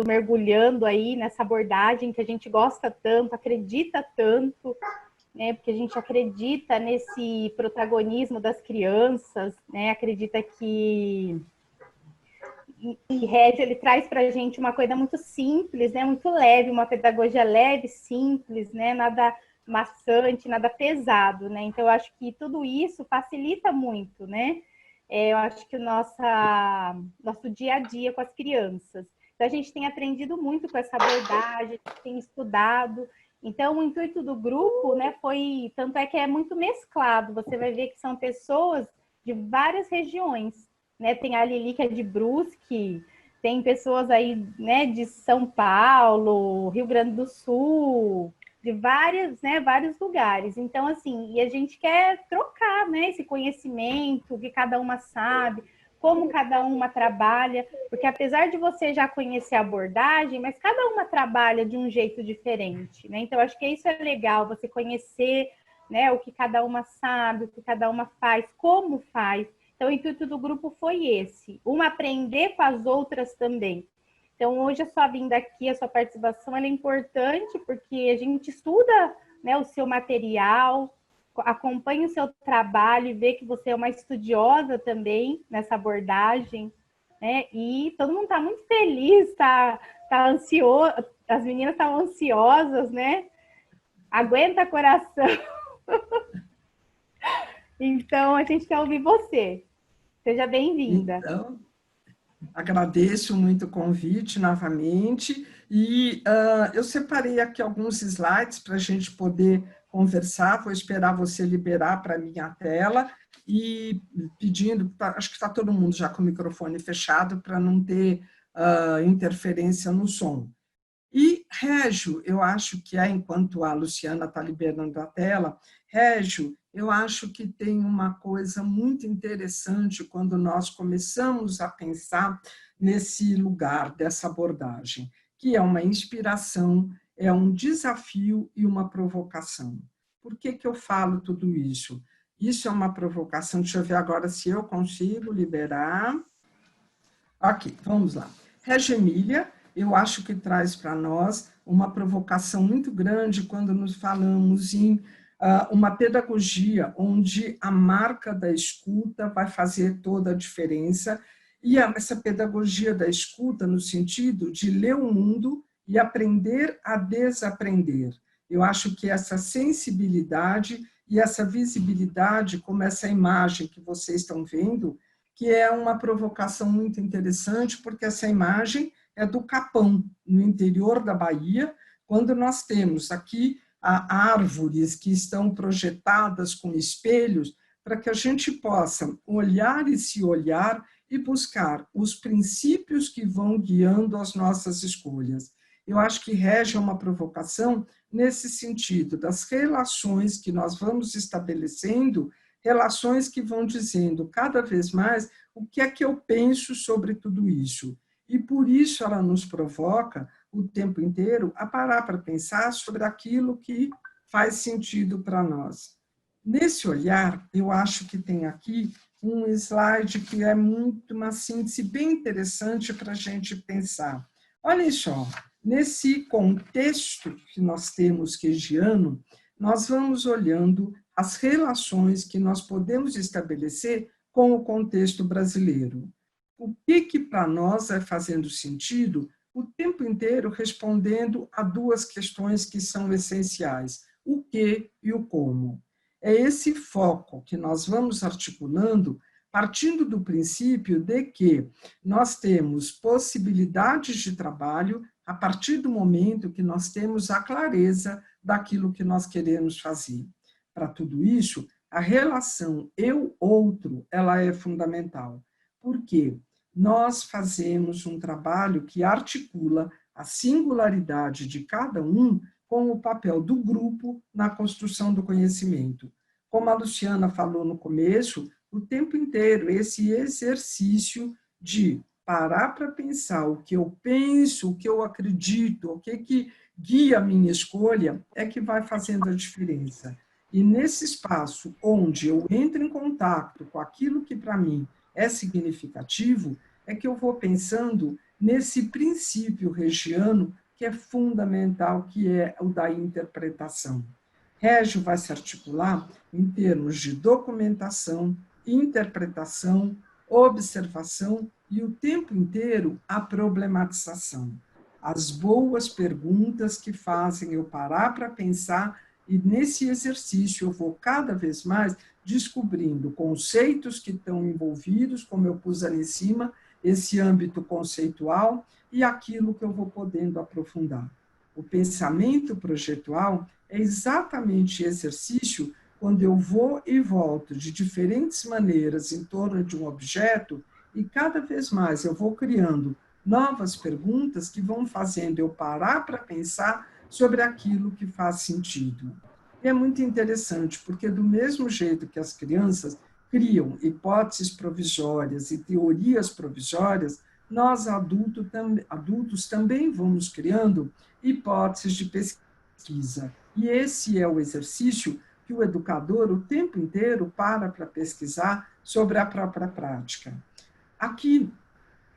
mergulhando aí nessa abordagem que a gente gosta tanto, acredita tanto, né? Porque a gente acredita nesse protagonismo das crianças, né? Acredita que Régio, ele traz para a gente uma coisa muito simples, né? Muito leve, uma pedagogia leve, simples, né? Nada maçante, nada pesado, né? Então, eu acho que tudo isso facilita muito, né? Eu acho que o nosso dia a dia com as crianças. Então, a gente tem aprendido muito com essa abordagem, tem estudado. Então, o intuito do grupo, né, foi... Tanto é que é muito mesclado. Você vai ver que são pessoas de várias regiões, né? Tem a Lili, que é de Brusque, tem pessoas aí, né, de São Paulo, Rio Grande do Sul, de vários lugares. Então, assim, e a gente quer trocar, né, esse conhecimento, o que cada uma sabe, como cada uma trabalha, porque apesar de você já conhecer a abordagem, mas cada uma trabalha de um jeito diferente, né? Então, acho que isso é legal, você conhecer, né, o que cada uma sabe, o que cada uma faz, como faz. Então, o intuito do grupo foi esse, uma aprender com as outras também. Então, hoje a sua vinda aqui, a sua participação, ela é importante porque a gente estuda, né, o seu material, acompanha o seu trabalho e vê que você é uma estudiosa também nessa abordagem, né? E todo mundo está muito feliz, tá ansioso, as meninas estavam ansiosas, né? Aguenta coração. Então, a gente quer ouvir você. Seja bem-vinda. Então, agradeço muito o convite novamente e eu separei aqui alguns slides para a gente poder conversar, vou esperar você liberar para a minha tela e pedindo, acho que está todo mundo já com o microfone fechado para não ter interferência no som. E Régio, eu acho que enquanto a Luciana está liberando a tela, Régio, eu acho que tem uma coisa muito interessante quando nós começamos a pensar nesse lugar dessa abordagem, que é uma inspiração, é um desafio e uma provocação. Por que que eu falo tudo isso? Isso é uma provocação, deixa eu ver agora se eu consigo liberar. Ok, vamos lá. Régio Emília, eu acho que traz para nós uma provocação muito grande quando nos falamos em uma pedagogia onde a marca da escuta vai fazer toda a diferença, e essa pedagogia da escuta no sentido de ler o mundo e aprender a desaprender. Eu acho que essa sensibilidade e essa visibilidade, como essa imagem que vocês estão vendo, que é uma provocação muito interessante, porque essa imagem é do Capão, no interior da Bahia, quando nós temos aqui árvores que estão projetadas com espelhos, para que a gente possa olhar e se olhar e buscar os princípios que vão guiando as nossas escolhas. Eu acho que rege uma provocação nesse sentido, das relações que nós vamos estabelecendo, relações que vão dizendo cada vez mais o que é que eu penso sobre tudo isso. E por isso ela nos provoca o tempo inteiro a parar para pensar sobre aquilo que faz sentido para nós. Nesse olhar, eu acho que tem aqui um slide que é muito uma síntese bem interessante para a gente pensar. Olhem só, nesse contexto que nós temos quejiano, nós vamos olhando as relações que nós podemos estabelecer com o contexto brasileiro. O que para nós vai fazendo sentido o tempo inteiro respondendo a duas questões que são essenciais, o que e o como. É esse foco que nós vamos articulando partindo do princípio de que nós temos possibilidades de trabalho a partir do momento que nós temos a clareza daquilo que nós queremos fazer. Para tudo isso, a relação eu-outro, ela é fundamental. Por quê? Nós fazemos um trabalho que articula a singularidade de cada um com o papel do grupo na construção do conhecimento. Como a Luciana falou no começo, o tempo inteiro, esse exercício de parar para pensar o que eu penso, o que eu acredito, o que guia a minha escolha, é que vai fazendo a diferença. E nesse espaço onde eu entro em contato com aquilo que para mim é significativo, é que eu vou pensando nesse princípio regiano que é fundamental, que é o da interpretação. Régio vai se articular em termos de documentação, interpretação, observação e o tempo inteiro a problematização. As boas perguntas que fazem eu parar para pensar, e nesse exercício eu vou cada vez mais descobrindo conceitos que estão envolvidos, como eu pus ali em cima, esse âmbito conceitual e aquilo que eu vou podendo aprofundar. O pensamento projetual é exatamente exercício quando eu vou e volto de diferentes maneiras em torno de um objeto e cada vez mais eu vou criando novas perguntas que vão fazendo eu parar para pensar sobre aquilo que faz sentido. E é muito interessante, porque do mesmo jeito que as crianças criam hipóteses provisórias e teorias provisórias, nós adultos também vamos criando hipóteses de pesquisa. E esse é o exercício que o educador o tempo inteiro para pesquisar sobre a própria prática. Aqui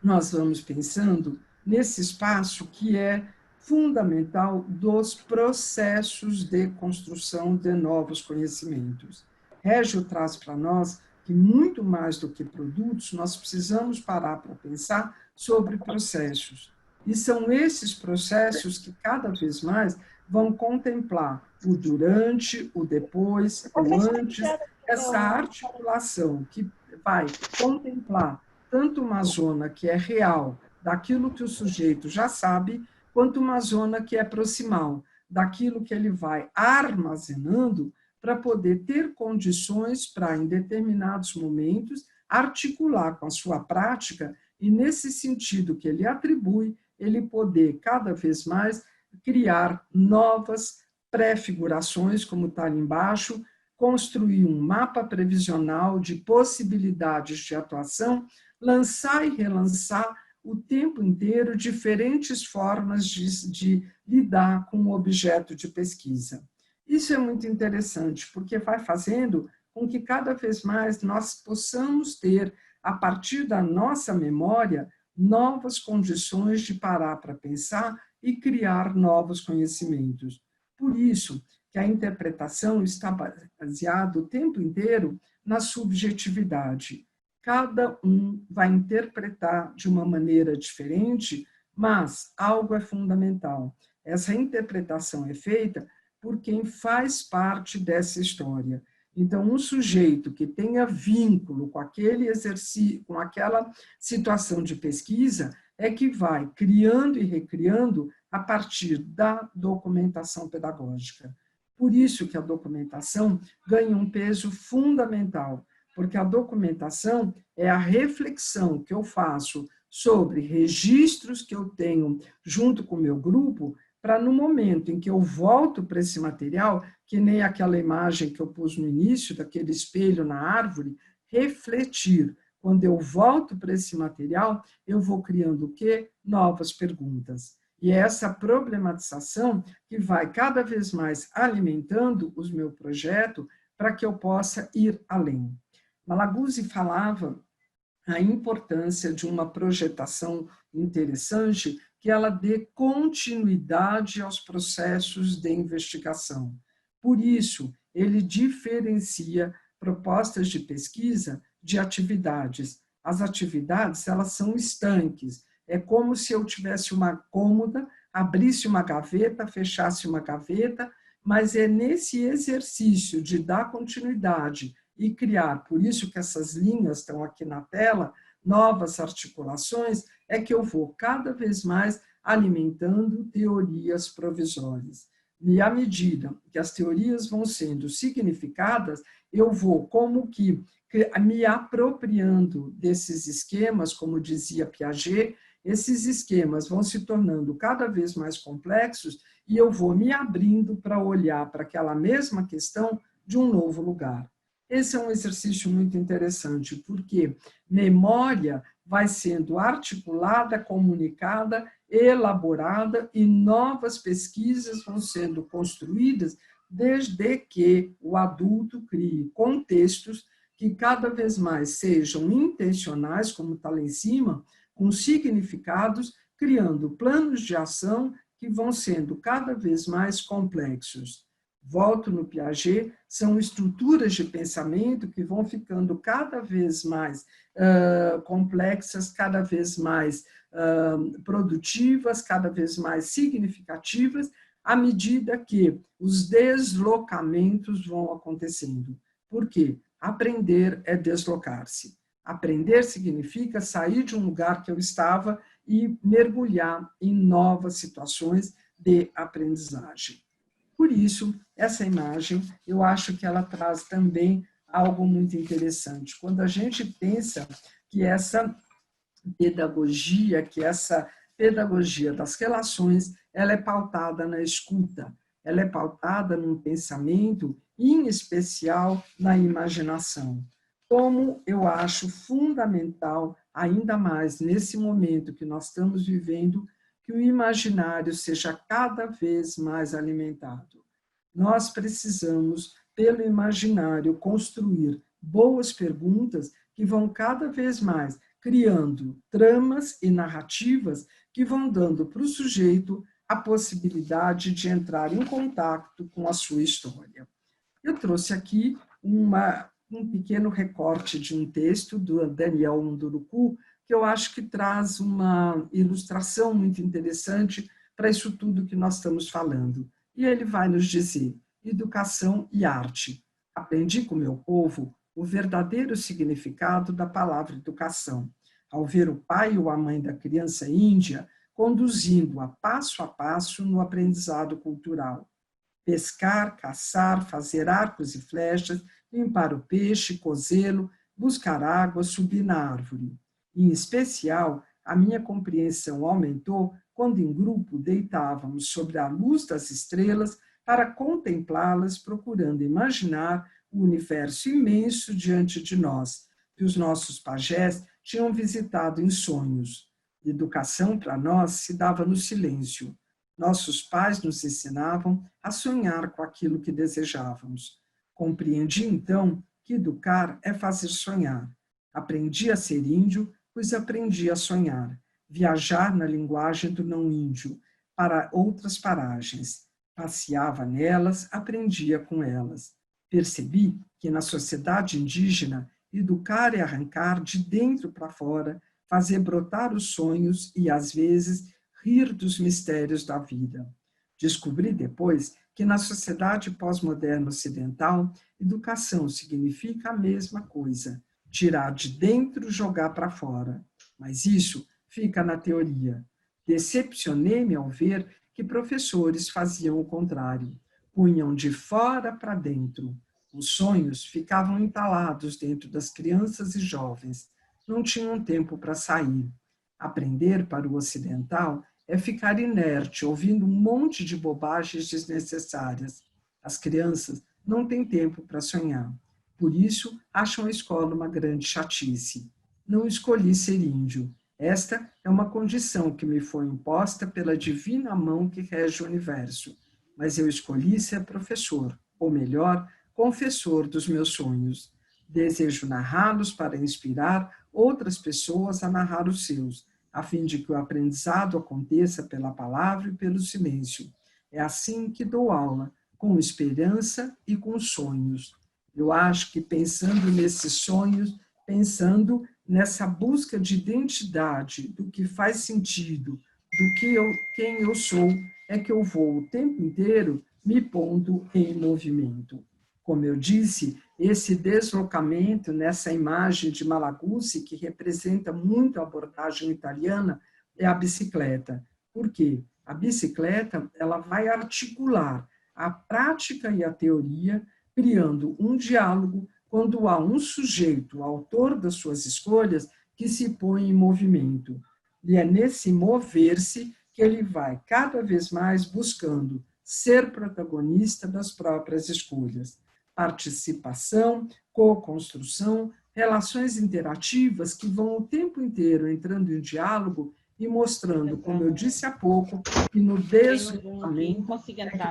nós vamos pensando nesse espaço que é fundamental dos processos de construção de novos conhecimentos. Régio traz para nós que, muito mais do que produtos, nós precisamos parar para pensar sobre processos. E são esses processos que, cada vez mais, vão contemplar o durante, o depois, o antes, essa articulação que vai contemplar tanto uma zona que é real, daquilo que o sujeito já sabe, quanto uma zona que é proximal, daquilo que ele vai armazenando para poder ter condições para, em determinados momentos, articular com a sua prática e, nesse sentido que ele atribui, ele poder, cada vez mais, criar novas pré-figurações, como está ali embaixo, construir um mapa previsional de possibilidades de atuação, lançar e relançar o tempo inteiro diferentes formas de lidar com o objeto de pesquisa. Isso é muito interessante, porque vai fazendo com que cada vez mais nós possamos ter, a partir da nossa memória, novas condições de parar para pensar e criar novos conhecimentos. Por isso que a interpretação está baseada o tempo inteiro na subjetividade. Cada um vai interpretar de uma maneira diferente, mas algo é fundamental. Essa interpretação é feita por quem faz parte dessa história. Então, um sujeito que tenha vínculo com aquele exercício, com aquela situação de pesquisa, é que vai criando e recriando a partir da documentação pedagógica. Por isso que a documentação ganha um peso fundamental, porque a documentação é a reflexão que eu faço sobre registros que eu tenho junto com o meu grupo, para no momento em que eu volto para esse material, que nem aquela imagem que eu pus no início, daquele espelho na árvore, refletir. Quando eu volto para esse material, eu vou criando o quê? Novas perguntas. E é essa problematização que vai cada vez mais alimentando o meu projeto para que eu possa ir além. Malaguzzi falava a importância de uma projetação interessante que ela dê continuidade aos processos de investigação. Por isso, ele diferencia propostas de pesquisa de atividades. As atividades, elas são estanques. É como se eu tivesse uma cômoda, abrisse uma gaveta, fechasse uma gaveta, mas é nesse exercício de dar continuidade e criar, por isso que essas linhas estão aqui na tela, novas articulações, é que eu vou cada vez mais alimentando teorias provisórias. E à medida que as teorias vão sendo significadas, eu vou como que me apropriando desses esquemas, como dizia Piaget, esses esquemas vão se tornando cada vez mais complexos e eu vou me abrindo para olhar para aquela mesma questão de um novo lugar. Esse é um exercício muito interessante, porque memória vai sendo articulada, comunicada, elaborada e novas pesquisas vão sendo construídas desde que o adulto crie contextos que cada vez mais sejam intencionais, como está lá em cima, com significados, criando planos de ação que vão sendo cada vez mais complexos. Volto no Piaget, são estruturas de pensamento que vão ficando cada vez mais complexas, cada vez mais produtivas, cada vez mais significativas, à medida que os deslocamentos vão acontecendo. Por quê? Aprender é deslocar-se. Aprender significa sair de um lugar que eu estava e mergulhar em novas situações de aprendizagem. Por isso, essa imagem, eu acho que ela traz também algo muito interessante. Quando a gente pensa que essa pedagogia das relações, ela é pautada na escuta, ela é pautada num pensamento, em especial na imaginação. Como eu acho fundamental, ainda mais nesse momento que nós estamos vivendo, que o imaginário seja cada vez mais alimentado. Nós precisamos, pelo imaginário, construir boas perguntas que vão cada vez mais criando tramas e narrativas que vão dando para o sujeito a possibilidade de entrar em contato com a sua história. Eu trouxe aqui um pequeno recorte de um texto do Daniel Munduruku, que eu acho que traz uma ilustração muito interessante para isso tudo que nós estamos falando. E ele vai nos dizer: educação e arte. Aprendi com o meu povo o verdadeiro significado da palavra educação, ao ver o pai ou a mãe da criança índia conduzindo-a passo a passo no aprendizado cultural. Pescar, caçar, fazer arcos e flechas, limpar o peixe, cozê-lo, buscar água, subir na árvore. Em especial, a minha compreensão aumentou quando em grupo deitávamos sobre a luz das estrelas para contemplá-las, procurando imaginar o universo imenso diante de nós, que os nossos pajés tinham visitado em sonhos. Educação para nós se dava no silêncio. Nossos pais nos ensinavam a sonhar com aquilo que desejávamos. Compreendi, então, que educar é fazer sonhar. Aprendi a ser índio, pois aprendi a sonhar. Viajar na linguagem do não índio, para outras paragens. Passeava nelas, aprendia com elas. Percebi que na sociedade indígena, educar é arrancar de dentro para fora, fazer brotar os sonhos e, às vezes, rir dos mistérios da vida. Descobri depois que na sociedade pós-moderna ocidental, educação significa a mesma coisa, tirar de dentro, jogar para fora. Mas isso fica na teoria. Decepcionei-me ao ver que professores faziam o contrário, punham de fora para dentro. Os sonhos ficavam entalados dentro das crianças e jovens, não tinham tempo para sair. Aprender para o ocidental é ficar inerte, ouvindo um monte de bobagens desnecessárias. As crianças não têm tempo para sonhar. Por isso, acham a escola uma grande chatice. Não escolhi ser índio. Esta é uma condição que me foi imposta pela divina mão que rege o universo. Mas eu escolhi ser professor, ou melhor, confessor dos meus sonhos. Desejo narrá-los para inspirar outras pessoas a narrar os seus, a fim de que o aprendizado aconteça pela palavra e pelo silêncio. É assim que dou aula, com esperança e com sonhos. Eu acho que pensando nesses sonhos, pensando nessa busca de identidade, do que faz sentido, quem eu sou, é que eu vou o tempo inteiro me pondo em movimento. Como eu disse, esse deslocamento nessa imagem de Malaguzzi, que representa muito a abordagem italiana, é a bicicleta. Por quê? A bicicleta ela vai articular a prática e a teoria, criando um diálogo quando há um sujeito, autor das suas escolhas, que se põe em movimento. E é nesse mover-se que ele vai cada vez mais buscando ser protagonista das próprias escolhas. Participação, co-construção, relações interativas que vão o tempo inteiro entrando em diálogo e mostrando, como eu disse há pouco, que no deslocamento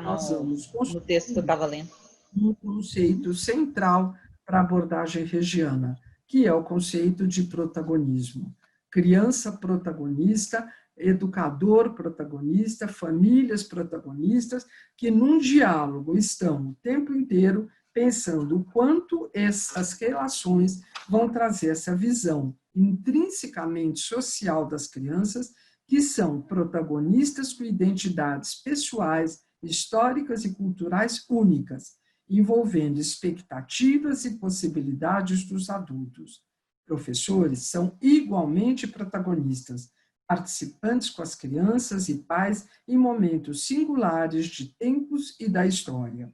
nós vamos construir no texto que eu estava lendo um conceito central para a abordagem regiana, que é o conceito de protagonismo. criança protagonista, educador protagonista, famílias protagonistas, que num diálogo estão o tempo inteiro pensando o quanto essas relações vão trazer essa visão intrinsecamente social das crianças, que são protagonistas com identidades pessoais, históricas e culturais únicas, envolvendo expectativas e possibilidades dos adultos. Professores são igualmente protagonistas, participantes com as crianças e pais em momentos singulares de tempos e da história.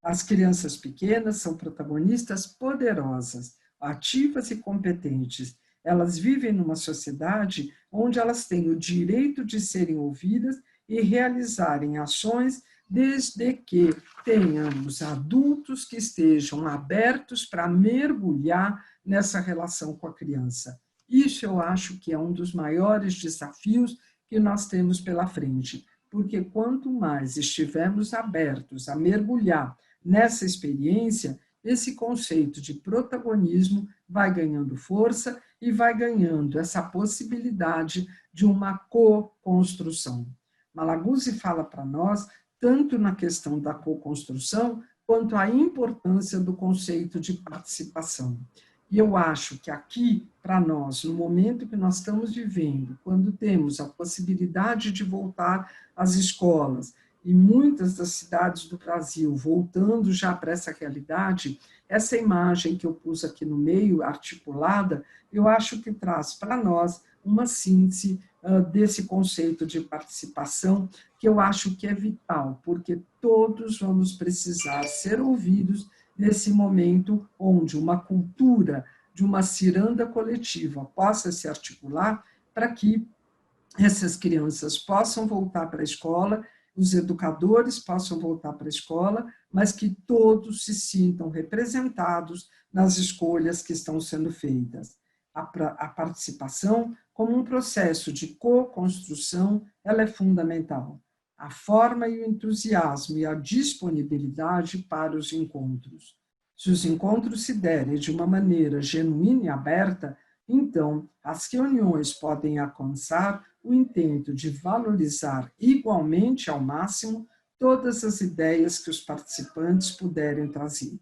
As crianças pequenas são protagonistas poderosas, ativas e competentes. Elas vivem numa sociedade onde elas têm o direito de serem ouvidas e realizarem ações, desde que tenhamos adultos que estejam abertos para mergulhar nessa relação com a criança. Isso eu acho que é um dos maiores desafios que nós temos pela frente, porque quanto mais estivermos abertos a mergulhar nessa experiência, esse conceito de protagonismo vai ganhando força e vai ganhando essa possibilidade de uma co-construção. Malaguzzi fala para nós, tanto na questão da co-construção, quanto a importância do conceito de participação. E eu acho que aqui, para nós, no momento que nós estamos vivendo, quando temos a possibilidade de voltar às escolas, e muitas das cidades do Brasil voltando já para essa realidade, essa imagem que eu pus aqui no meio, articulada, eu acho que traz para nós uma síntese desse conceito de participação, que eu acho que é vital, porque todos vamos precisar ser ouvidos nesse momento onde uma cultura de uma ciranda coletiva possa se articular para que essas crianças possam voltar para a escola, os educadores possam voltar para a escola, mas que todos se sintam representados nas escolhas que estão sendo feitas. A participação, como um processo de co-construção, ela é fundamental. A forma e o entusiasmo e a disponibilidade para os encontros. Se os encontros se derem de uma maneira genuína e aberta, então as reuniões podem alcançar o intento de valorizar igualmente ao máximo todas as ideias que os participantes puderem trazer.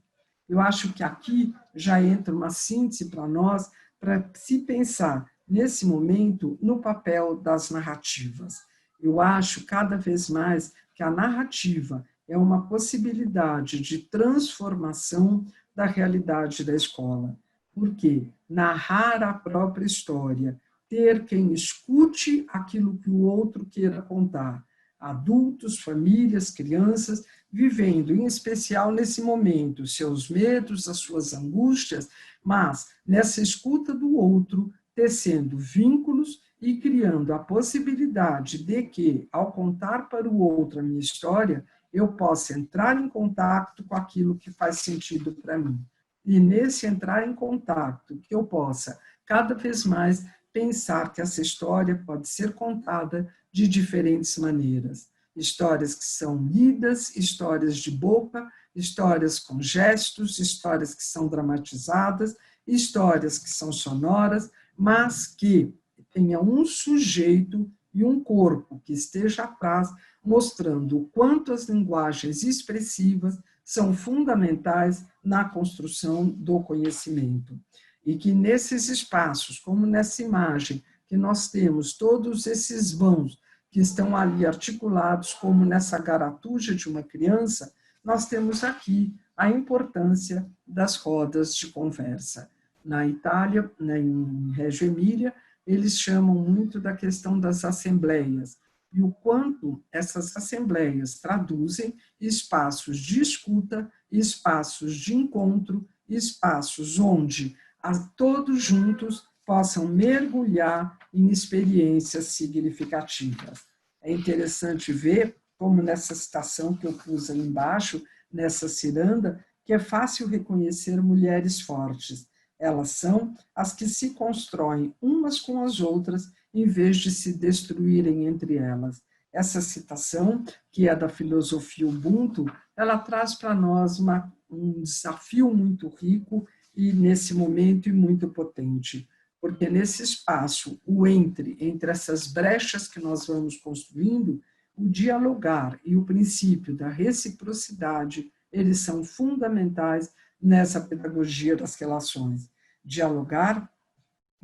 Eu acho que aqui já entra uma síntese para nós, para se pensar nesse momento no papel das narrativas. Eu acho cada vez mais que a narrativa é uma possibilidade de transformação da realidade da escola. Porque narrar a própria história, ter quem escute aquilo que o outro queira contar, adultos, famílias, crianças, vivendo, em especial nesse momento, seus medos, as suas angústias, mas nessa escuta do outro, tecendo vínculos e criando a possibilidade de que, ao contar para o outro a minha história, eu possa entrar em contato com aquilo que faz sentido para mim. E nesse entrar em contato, que eu possa cada vez mais pensar que essa história pode ser contada de diferentes maneiras. Histórias que são lidas, histórias de boca, histórias com gestos, histórias que são dramatizadas, histórias que são sonoras, mas que tenha um sujeito e um corpo que esteja atrás, mostrando o quanto as linguagens expressivas são fundamentais na construção do conhecimento. E que nesses espaços, como nessa imagem, que nós temos todos esses vãos que estão ali articulados, como nessa garatuja de uma criança, nós temos aqui a importância das rodas de conversa. Na Itália, em Reggio Emília, eles chamam muito da questão das assembleias, e o quanto essas assembleias traduzem espaços de escuta, espaços de encontro, espaços onde todos juntos possam mergulhar em experiências significativas. É interessante ver, como nessa citação que eu pus aí embaixo, nessa ciranda, que é fácil reconhecer mulheres fortes. Elas são as que se constroem umas com as outras, em vez de se destruírem entre elas. Essa citação, que é da filosofia Ubuntu, ela traz para nós um desafio muito rico e, nesse momento, muito potente. porque nesse espaço, o entre essas brechas que nós vamos construindo, o dialogar e o princípio da reciprocidade, eles são fundamentais nessa pedagogia das relações. Dialogar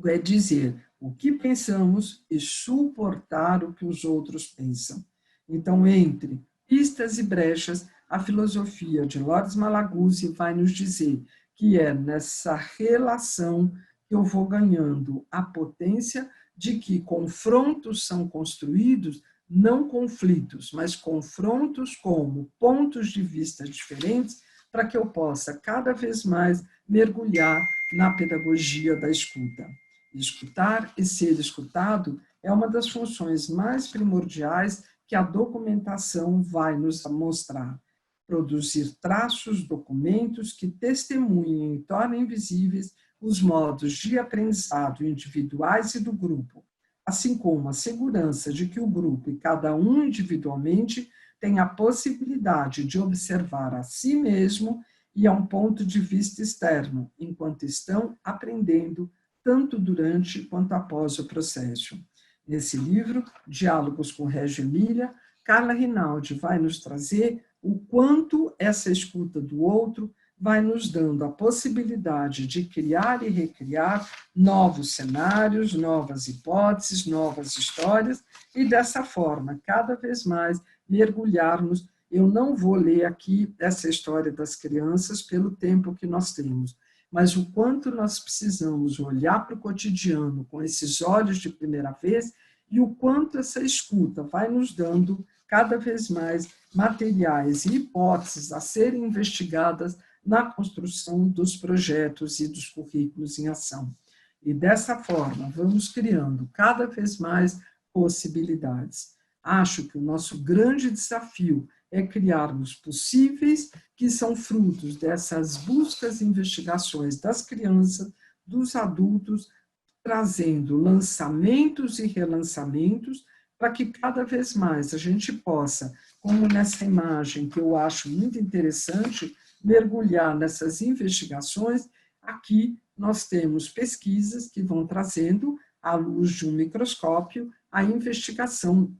é dizer o que pensamos e suportar o que os outros pensam. Então, entre pistas e brechas, a filosofia de Loris Malaguzzi vai nos dizer que é nessa relação que eu vou ganhando a potência de que confrontos são construídos, não conflitos, mas confrontos como pontos de vista diferentes, para que eu possa cada vez mais mergulhar na pedagogia da escuta. Escutar e ser escutado é uma das funções mais primordiais que a documentação vai nos mostrar. Produzir traços, documentos que testemunhem e tornem visíveis os modos de aprendizado individuais e do grupo, assim como a segurança de que o grupo e cada um individualmente tem a possibilidade de observar a si mesmo e a um ponto de vista externo, enquanto estão aprendendo, tanto durante quanto após o processo. Nesse livro, Diálogos com Reggio Emília, Carla Rinaldi vai nos trazer o quanto essa escuta do outro vai nos dando a possibilidade de criar e recriar novos cenários, novas hipóteses, novas histórias, e dessa forma, cada vez mais, mergulharmos. Eu não vou ler aqui essa história das crianças pelo tempo que nós temos, mas o quanto nós precisamos olhar para o cotidiano com esses olhos de primeira vez e o quanto essa escuta vai nos dando cada vez mais materiais e hipóteses a serem investigadas na construção dos projetos e dos currículos em ação. E dessa forma, vamos criando cada vez mais possibilidades. Acho que o nosso grande desafio é criarmos possíveis que são frutos dessas buscas e investigações das crianças, dos adultos, trazendo lançamentos e relançamentos para que cada vez mais a gente possa, como nessa imagem que eu acho muito interessante, mergulhar nessas investigações. Aqui nós temos pesquisas que vão trazendo, à luz de um microscópio, a investigação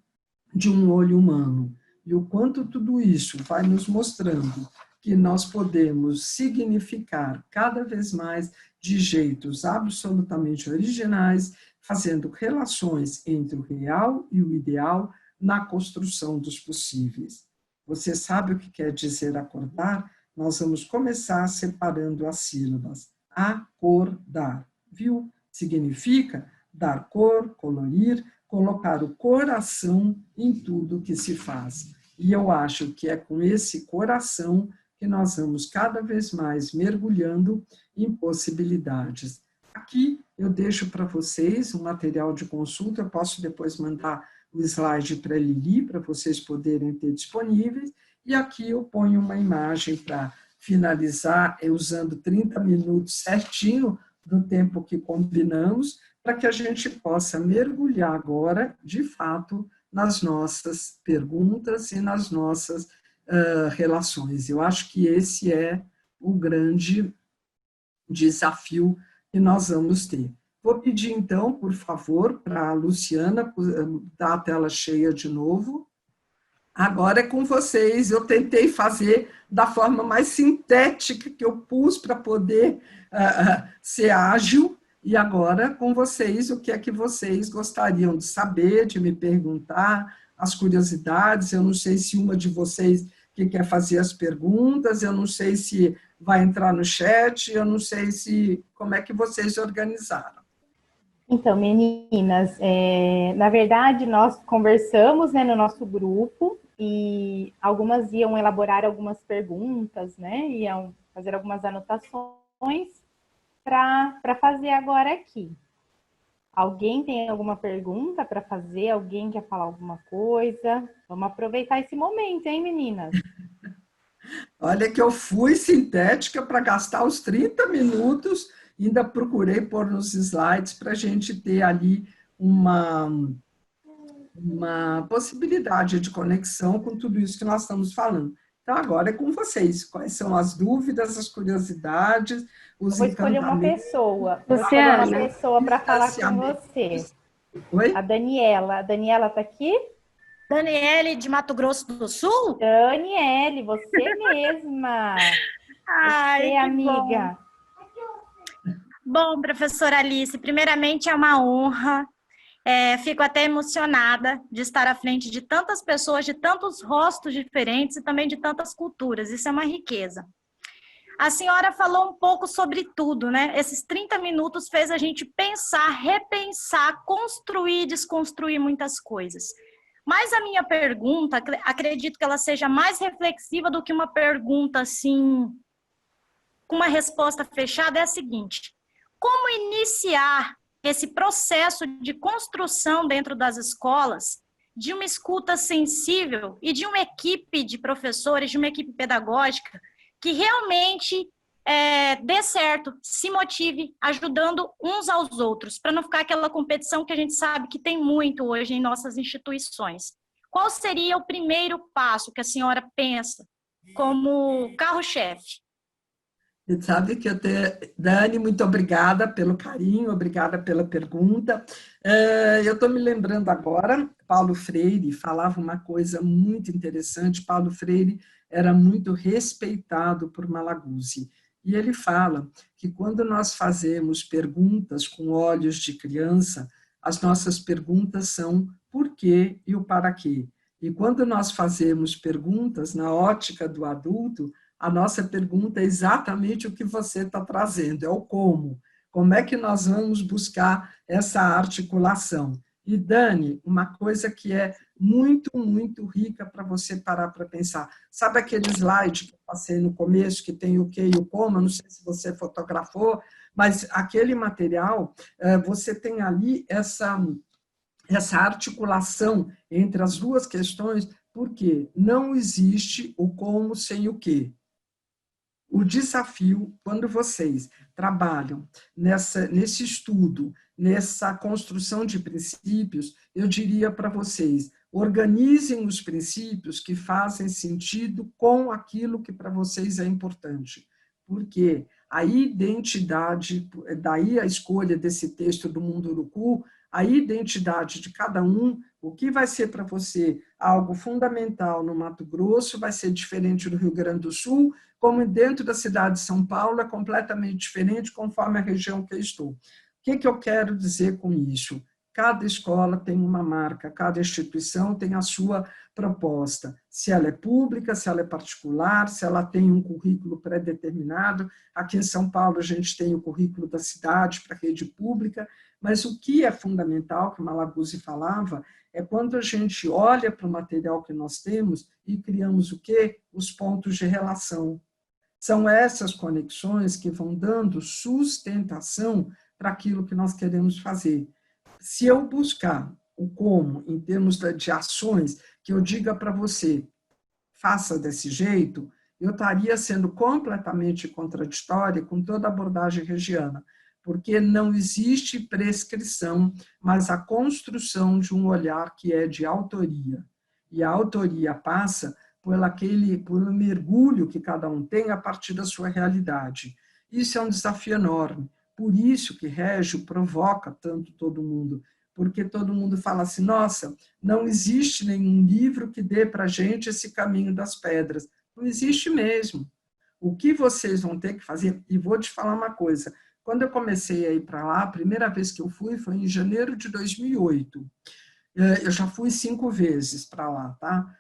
de um olho humano. E o quanto tudo isso vai nos mostrando que nós podemos significar cada vez mais de jeitos absolutamente originais, fazendo relações entre o real e o ideal na construção dos possíveis. Você sabe o que quer dizer acordar? Nós vamos começar separando as sílabas. Acordar, viu? Significa dar cor, colorir, colocar o coração em tudo que se faz. E eu acho que é com esse coração que nós vamos cada vez mais mergulhando em possibilidades. Aqui eu deixo para vocês um material de consulta, eu posso depois mandar o slide para a Lili, para vocês poderem ter disponíveis, e aqui eu ponho uma imagem para finalizar, usando 30 minutos certinho do tempo que combinamos, para que a gente possa mergulhar agora, de fato, nas nossas perguntas e nas nossas relações. Eu acho que esse é o grande desafio que nós vamos ter. Vou pedir, então, por favor, para a Luciana dar a tela cheia de novo. Agora é com vocês. Eu tentei fazer da forma mais sintética que eu pus para poder ser ágil. E agora, com vocês, o que é que vocês gostariam de saber, de me perguntar, as curiosidades. Eu não sei se uma de vocês que quer fazer as perguntas, eu não sei se vai entrar no chat, eu não sei se como é que vocês organizaram. Então, meninas, na verdade, nós conversamos, né, no nosso grupo, e algumas iam elaborar algumas perguntas, né, iam fazer algumas anotações para fazer agora aqui. Alguém tem alguma pergunta para fazer? Alguém quer falar alguma coisa? Vamos aproveitar esse momento, hein, meninas? Olha que eu fui sintética para gastar os 30 minutos, ainda procurei pôr nos slides para a gente ter ali uma possibilidade de conexão com tudo isso que nós estamos falando. Então, agora é com vocês. Quais são as dúvidas, as curiosidades, Eu os vou escolher uma encantamentos? pessoa. Vou escolher uma Luciana, pessoa para falar com Distanciamentos. você. A Oi? Daniela. A Daniela está aqui? Daniele, de Mato Grosso do Sul? Daniele, você mesma. Ai, Você, que bom. amiga. Bom, professora Alice, primeiramente é uma honra. Fico até emocionada de estar à frente de tantas pessoas, de tantos rostos diferentes e também de tantas culturas. Isso é uma riqueza. A senhora falou um pouco sobre tudo, né? Esses 30 minutos fez a gente pensar, repensar, construir, desconstruir muitas coisas. Mas a minha pergunta, acredito que ela seja mais reflexiva do que uma pergunta assim, com uma resposta fechada, é a seguinte: como iniciar esse processo de construção dentro das escolas de uma escuta sensível e de uma equipe de professores, de uma equipe pedagógica que realmente dê certo, se motive, ajudando uns aos outros, para não ficar aquela competição que a gente sabe que tem muito hoje em nossas instituições. Qual seria o primeiro passo que a senhora pensa como carro-chefe? Você sabe que Dani, muito obrigada pelo carinho, obrigada pela pergunta. Eu estou me lembrando agora, Paulo Freire falava uma coisa muito interessante. Paulo Freire era muito respeitado por Malaguzzi. E ele fala que quando nós fazemos perguntas com olhos de criança, as nossas perguntas são por quê e o para quê. E quando nós fazemos perguntas na ótica do adulto, a nossa pergunta é exatamente o que você está trazendo, é o como. Como é que nós vamos buscar essa articulação? E, Dani, uma coisa que é muito, muito rica para você parar para pensar. Sabe aquele slide que eu passei no começo, que tem o que e o como? Eu não sei se você fotografou, mas aquele material, você tem ali essa articulação entre as duas questões, porque não existe o como sem o que. O desafio, quando vocês trabalham nesse estudo, nessa construção de princípios, eu diria para vocês, organizem os princípios que fazem sentido com aquilo que para vocês é importante. Porque a identidade, daí a escolha desse texto do Munduruku, a identidade de cada um, o que vai ser para você algo fundamental no Mato Grosso, vai ser diferente do Rio Grande do Sul, como dentro da cidade de São Paulo é completamente diferente conforme a região que eu estou. O que eu quero dizer com isso? Cada escola tem uma marca, cada instituição tem a sua proposta. Se ela é pública, se ela é particular, se ela tem um currículo pré-determinado. Aqui em São Paulo a gente tem o currículo da cidade para a rede pública, mas o que é fundamental, que o Malaguzzi falava, é quando a gente olha para o material que nós temos e criamos o quê? Os pontos de relação. São essas conexões que vão dando sustentação para aquilo que nós queremos fazer. Se eu buscar o como, em termos de ações, que eu diga para você, faça desse jeito, eu estaria sendo completamente contraditória com toda a abordagem regiana, porque não existe prescrição, mas a construção de um olhar que é de autoria. E a autoria passa por um mergulho que cada um tem a partir da sua realidade. Isso é um desafio enorme. Por isso que Régio provoca tanto todo mundo, porque todo mundo fala assim, nossa, não existe nenhum livro que dê para a gente esse caminho das pedras. Não existe mesmo. O que vocês vão ter que fazer, e vou te falar uma coisa, quando eu comecei a ir para lá, a primeira vez que eu fui foi em janeiro de 2008. Eu já fui 5 vezes para lá, tá?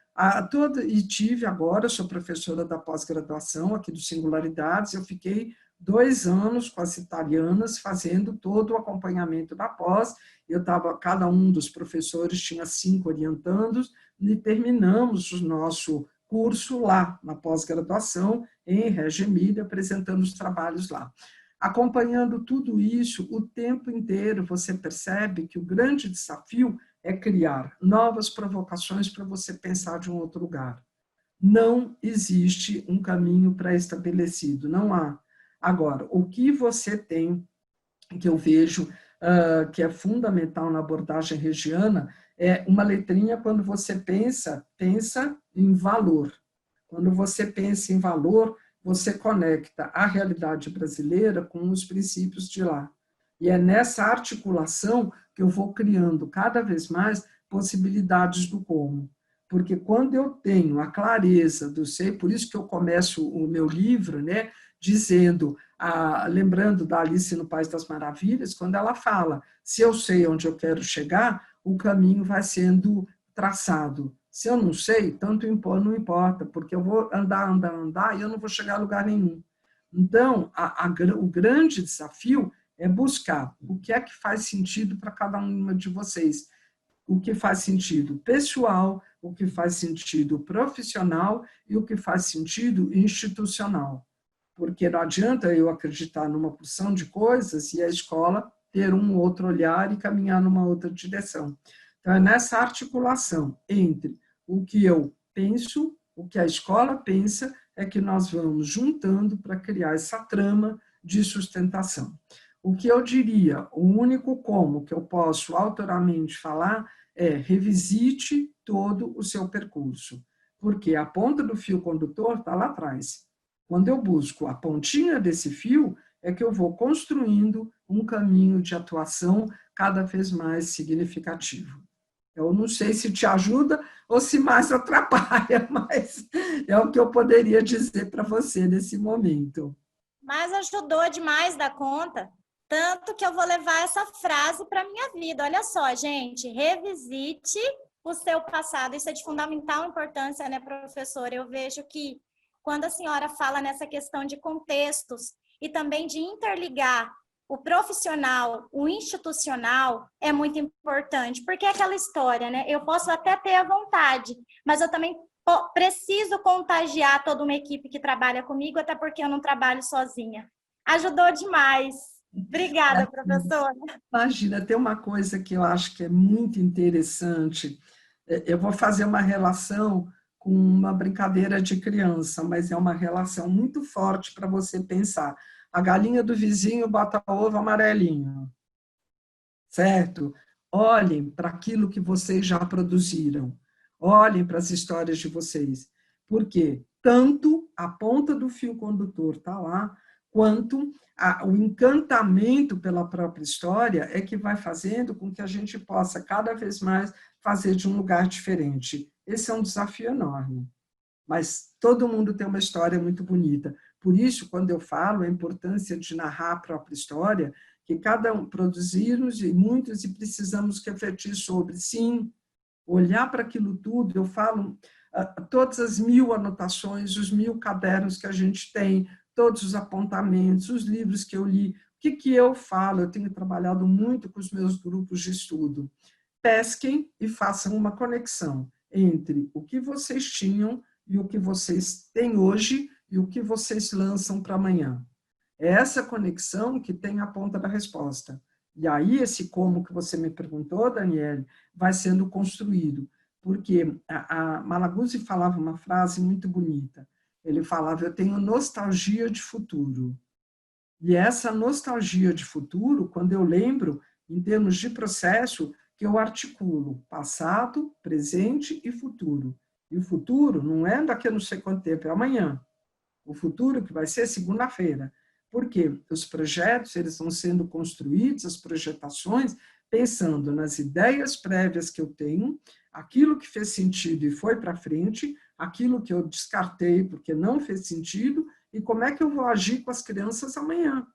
E tive agora, sou professora da pós-graduação aqui do Singularidades, eu fiquei 2 anos com as italianas fazendo todo o acompanhamento da pós, cada um dos professores tinha 5 orientandos, e terminamos o nosso curso lá, na pós-graduação, em Reggio Emília, apresentando os trabalhos lá. Acompanhando tudo isso, o tempo inteiro você percebe que o grande desafio é criar novas provocações para você pensar de um outro lugar. Não existe um caminho pré-estabelecido, não há. Agora, o que você tem, que eu vejo que é fundamental na abordagem regiana, é uma letrinha quando você pensa em valor. Quando você pensa em valor, você conecta a realidade brasileira com os princípios de lá. E é nessa articulação que eu vou criando cada vez mais possibilidades do como. Porque quando eu tenho a clareza do sei, por isso que eu começo o meu livro, né, dizendo, lembrando da Alice no País das Maravilhas, quando ela fala, se eu sei onde eu quero chegar, o caminho vai sendo traçado. Se eu não sei, tanto não importa, porque eu vou andar, e eu não vou chegar a lugar nenhum. Então, o grande desafio é buscar o que é que faz sentido para cada uma de vocês. O que faz sentido pessoal, o que faz sentido profissional e o que faz sentido institucional. Porque não adianta eu acreditar numa porção de coisas e a escola ter um outro olhar e caminhar numa outra direção. Então, é nessa articulação entre o que eu penso, o que a escola pensa, é que nós vamos juntando para criar essa trama de sustentação. O que eu diria, o único como que eu posso autoramente falar é revisite todo o seu percurso, porque a ponta do fio condutor está lá atrás. Quando eu busco a pontinha desse fio, é que eu vou construindo um caminho de atuação cada vez mais significativo. Eu não sei se te ajuda ou se mais atrapalha, mas é o que eu poderia dizer para você nesse momento. Mas ajudou demais da conta, tanto que eu vou levar essa frase para a minha vida. Olha só, gente, revisite o seu passado. Isso é de fundamental importância, né, professora? Eu vejo que quando a senhora fala nessa questão de contextos e também de interligar o profissional, o institucional, é muito importante, porque é aquela história, né? Eu posso até ter a vontade, mas eu também preciso contagiar toda uma equipe que trabalha comigo, até porque eu não trabalho sozinha. Ajudou demais. Obrigada, professora. Imagina, tem uma coisa que eu acho que é muito interessante. Eu vou fazer uma relação com uma brincadeira de criança, mas é uma relação muito forte para você pensar. A galinha do vizinho bota ovo amarelinho, certo? Olhem para aquilo que vocês já produziram. Olhem para as histórias de vocês. Porque tanto a ponta do fio condutor está lá, quanto o encantamento pela própria história é que vai fazendo com que a gente possa cada vez mais fazer de um lugar diferente. Esse é um desafio enorme. Mas todo mundo tem uma história muito bonita. Por isso, quando eu falo a importância de narrar a própria história, que cada um produzimos e muitos e precisamos refletir sobre, sim, olhar para aquilo tudo. Eu falo todas as 1000 anotações, os 1000 cadernos que a gente tem, todos os apontamentos, os livros que eu li. O que eu falo? Eu tenho trabalhado muito com os meus grupos de estudo. Pesquem e façam uma conexão entre o que vocês tinham e o que vocês têm hoje e o que vocês lançam para amanhã. É essa conexão que tem a ponta da resposta. E aí esse como que você me perguntou, Daniele, vai sendo construído. Porque a Malaguzzi falava uma frase muito bonita. Ele falava, eu tenho nostalgia de futuro. E essa nostalgia de futuro, quando eu lembro, em termos de processo, que eu articulo passado, presente e futuro. E o futuro não é daqui a não sei quanto tempo, é amanhã. O futuro que vai ser segunda-feira. Porque os projetos eles vão sendo construídos, as projetações, pensando nas ideias prévias que eu tenho, aquilo que fez sentido e foi para frente, aquilo que eu descartei porque não fez sentido, e como é que eu vou agir com as crianças amanhã.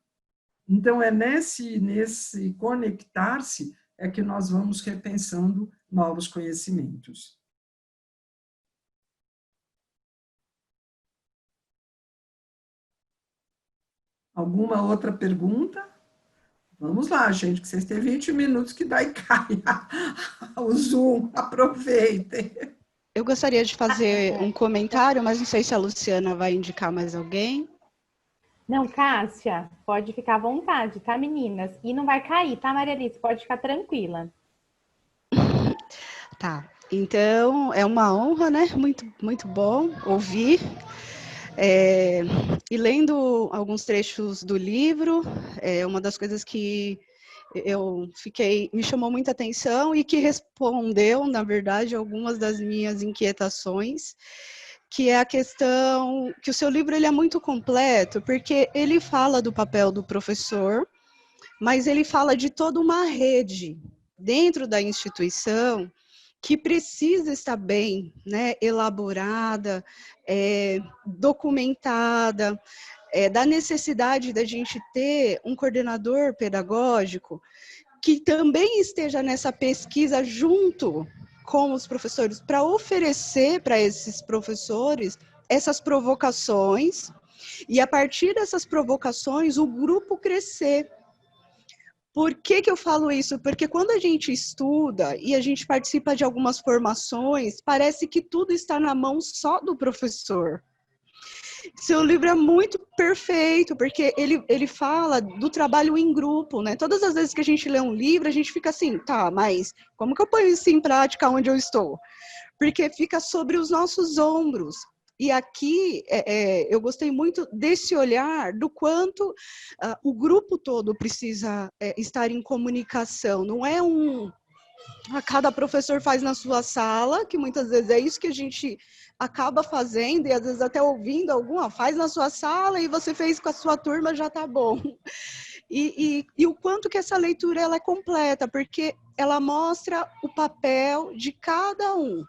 Então, é nesse conectar-se é que nós vamos repensando novos conhecimentos. Alguma outra pergunta? Vamos lá, gente, que vocês têm 20 minutos que daí cai o Zoom. Aproveitem. Eu gostaria de fazer um comentário, mas não sei se a Luciana vai indicar mais alguém. Não, Cássia, pode ficar à vontade, tá, meninas? E não vai cair, tá, Maria Alice? Pode ficar tranquila. Tá, então é uma honra, né? Muito, muito bom ouvir. E lendo alguns trechos do livro, uma das coisas que me chamou muita atenção e que respondeu, na verdade, algumas das minhas inquietações, que é a questão que o seu livro ele é muito completo, porque ele fala do papel do professor, mas ele fala de toda uma rede dentro da instituição que precisa estar bem, né, elaborada, documentada, da necessidade da gente ter um coordenador pedagógico que também esteja nessa pesquisa junto com os professores, para oferecer para esses professores essas provocações, e a partir dessas provocações o grupo crescer. Por que que eu falo isso? Porque quando a gente estuda e a gente participa de algumas formações, parece que tudo está na mão só do professor. Seu livro é muito perfeito, porque ele fala do trabalho em grupo, né? Todas as vezes que a gente lê um livro, a gente fica assim, tá, mas como que eu ponho isso em prática onde eu estou? Porque fica sobre os nossos ombros. E aqui, eu gostei muito desse olhar do quanto o grupo todo precisa estar em comunicação. Não é cada professor faz na sua sala, que muitas vezes é isso que a gente acaba fazendo, e às vezes até ouvindo alguma, faz na sua sala e você fez com a sua turma, já tá bom. E o quanto que essa leitura ela é completa, porque ela mostra o papel de cada um.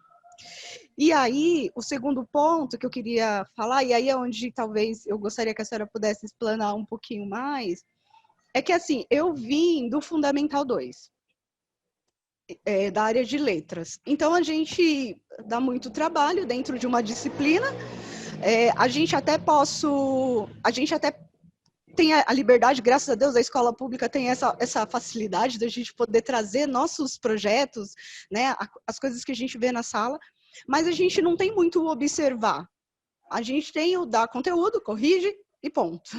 E aí, o segundo ponto que eu queria falar, e aí é onde talvez eu gostaria que a senhora pudesse explanar um pouquinho mais, é que assim, eu vim do Fundamental 2, da área de letras. Então, a gente dá muito trabalho dentro de uma disciplina, a gente até tem a liberdade, graças a Deus, a escola pública tem essa facilidade da gente poder trazer nossos projetos, né, as coisas que a gente vê na sala, mas a gente não tem muito o observar. A gente tem o dar conteúdo, corrige e ponto.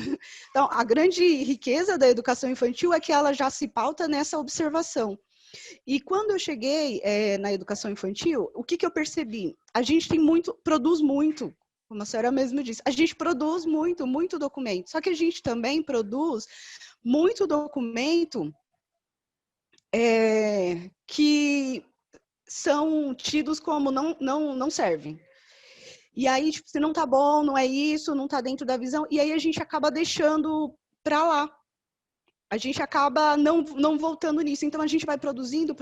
Então, a grande riqueza da educação infantil é que ela já se pauta nessa observação. E quando eu cheguei na educação infantil, o que eu percebi? A gente produz muito, como a senhora mesmo disse, a gente produz muito documento, só que a gente também produz muito documento que são tidos como não servem. E aí, tipo, se não tá bom, não é isso, não tá dentro da visão, e aí a gente acaba deixando para lá. A gente acaba não voltando nisso. Então, a gente vai produzindo.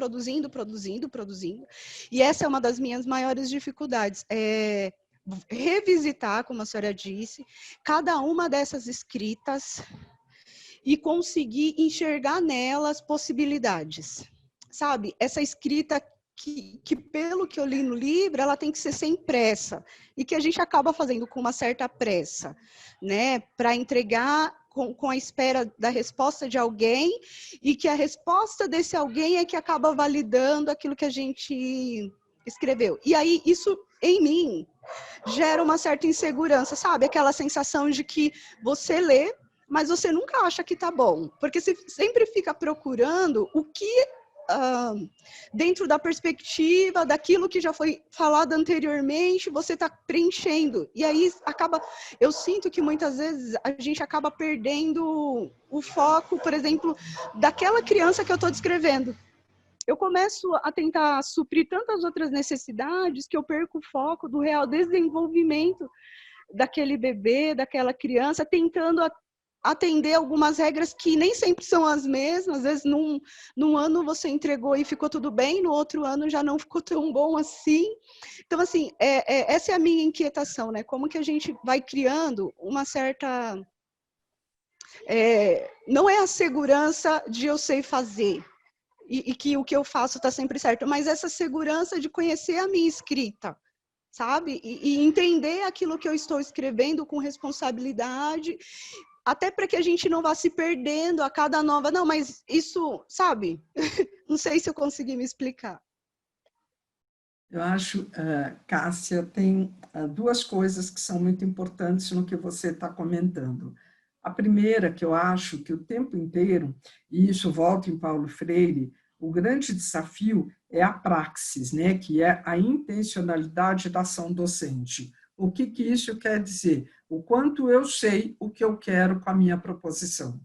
E essa é uma das minhas maiores dificuldades. Revisitar, como a senhora disse, cada uma dessas escritas e conseguir enxergar nelas possibilidades. Sabe? Essa escrita que pelo que eu li no livro, ela tem que ser sem pressa. E que a gente acaba fazendo com uma certa pressa, né? Para entregar com a espera da resposta de alguém, e que a resposta desse alguém é que acaba validando aquilo que a gente escreveu. E aí, isso, em mim, gera uma certa insegurança, sabe? Aquela sensação de que você lê, mas você nunca acha que tá bom. Porque você sempre fica procurando o que, dentro da perspectiva daquilo que já foi falado anteriormente, você está preenchendo. E aí eu sinto que muitas vezes a gente acaba perdendo o foco, por exemplo, daquela criança que eu estou descrevendo. Eu começo a tentar suprir tantas outras necessidades que eu perco o foco do real desenvolvimento daquele bebê, daquela criança, tentando atender algumas regras que nem sempre são as mesmas. Às vezes, num ano você entregou e ficou tudo bem, no outro ano já não ficou tão bom assim. Então, assim, essa é a minha inquietação, né? Como que a gente vai criando uma certa... não é a segurança de eu sei fazer e que o que eu faço está sempre certo, mas essa segurança de conhecer a minha escrita, sabe? E entender aquilo que eu estou escrevendo com responsabilidade, até para que a gente não vá se perdendo a cada nova... Não, mas isso, sabe? Não sei se eu consegui me explicar. Eu acho, Cássia, tem duas coisas que são muito importantes no que você está comentando. A primeira, que eu acho que o tempo inteiro, e isso volta em Paulo Freire, o grande desafio é a praxis, né? Que é a intencionalidade da ação docente. O que isso quer dizer? O quanto eu sei o que eu quero com a minha proposição.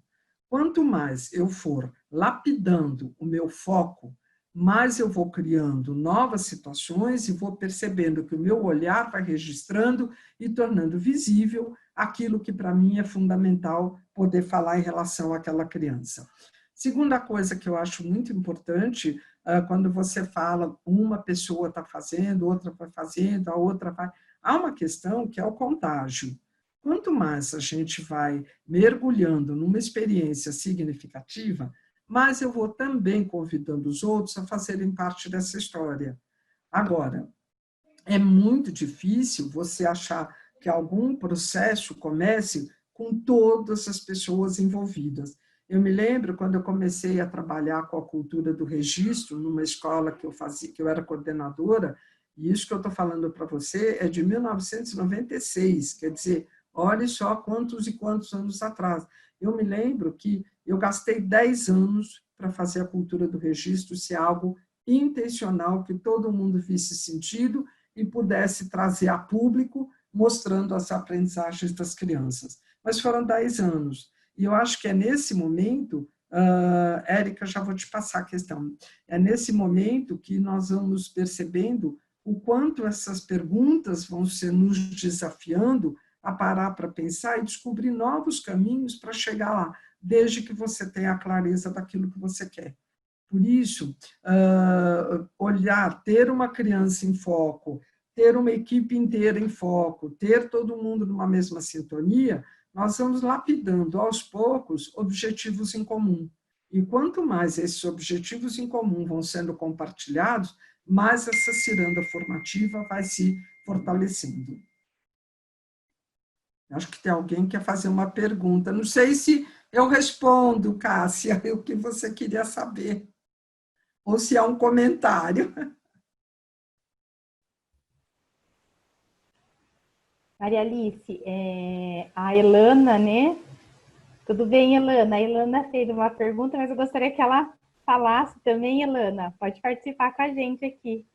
Quanto mais eu for lapidando o meu foco, mais eu vou criando novas situações e vou percebendo que o meu olhar vai registrando e tornando visível aquilo que para mim é fundamental poder falar em relação àquela criança. Segunda coisa que eu acho muito importante, quando você fala, uma pessoa está fazendo, outra vai fazendo, a outra vai... Há uma questão que é o contágio. Quanto mais a gente vai mergulhando numa experiência significativa, mais eu vou também convidando os outros a fazerem parte dessa história. Agora, é muito difícil você achar que algum processo comece com todas as pessoas envolvidas. Eu me lembro quando eu comecei a trabalhar com a cultura do registro numa escola que eu fazia, que eu era coordenadora, e isso que eu estou falando para você é de 1996, quer dizer, olhe só quantos e quantos anos atrás. Eu me lembro que eu gastei 10 anos para fazer a cultura do registro ser algo intencional, que todo mundo visse sentido e pudesse trazer a público, mostrando as aprendizagens das crianças. Mas foram 10 anos. E eu acho que é nesse momento, Érica, já vou te passar a questão, é nesse momento que nós vamos percebendo o quanto essas perguntas vão ser nos desafiando a parar para pensar e descobrir novos caminhos para chegar lá, desde que você tenha a clareza daquilo que você quer. Por isso, olhar, ter uma criança em foco, ter uma equipe inteira em foco, ter todo mundo numa mesma sintonia, nós vamos lapidando aos poucos objetivos em comum. E quanto mais esses objetivos em comum vão sendo compartilhados, mais essa ciranda formativa vai se fortalecendo. Acho que tem alguém que quer fazer uma pergunta. Não sei se eu respondo, Cássia, o que você queria saber. Ou se há um comentário. Maria Alice, a Elana, né? Tudo bem, Elana? A Elana fez uma pergunta, mas eu gostaria que ela falasse também, Elana. Pode participar com a gente aqui.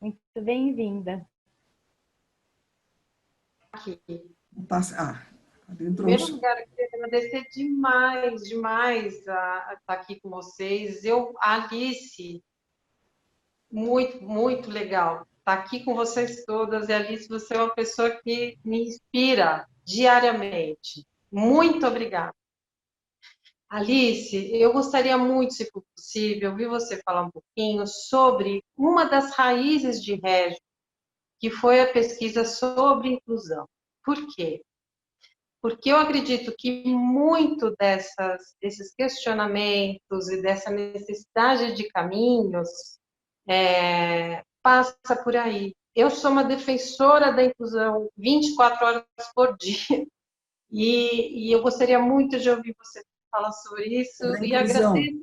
Muito bem-vinda. Aqui. Em primeiro lugar, eu queria agradecer demais a estar aqui com vocês. Alice, muito, muito legal estar aqui com vocês todas. E, Alice, você é uma pessoa que me inspira diariamente. Muito obrigada. Alice, eu gostaria muito, se for possível, ouvir você falar um pouquinho sobre uma das raízes de Régio, que foi a pesquisa sobre inclusão. Por quê? Porque eu acredito que muito desses questionamentos e dessa necessidade de caminhos passa por aí. Eu sou uma defensora da inclusão 24 horas por dia e eu gostaria muito de ouvir você falar sobre isso e agradeço.